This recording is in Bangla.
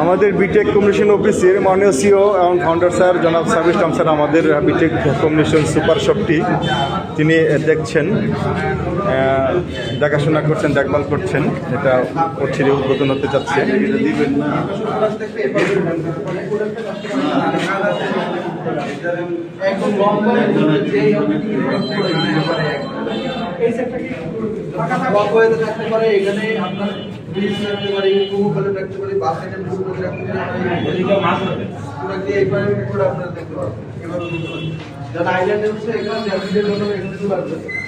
আমাদের বিটেক কমিউনিকেশন অফিসের মাননীয় সিও এবং ফাউন্ডার স্যার জনাব সাবির ইসলাম স্যার আমাদের বিটেক কমিউনিকেশন সুপার শপটি তিনি দেখছেন, দেখাশোনা করছেন, দেখভাল করছেন। এটা করছে উদ্বোধন হতে যাচ্ছে। আইল্যান্ডে হচ্ছে এখানে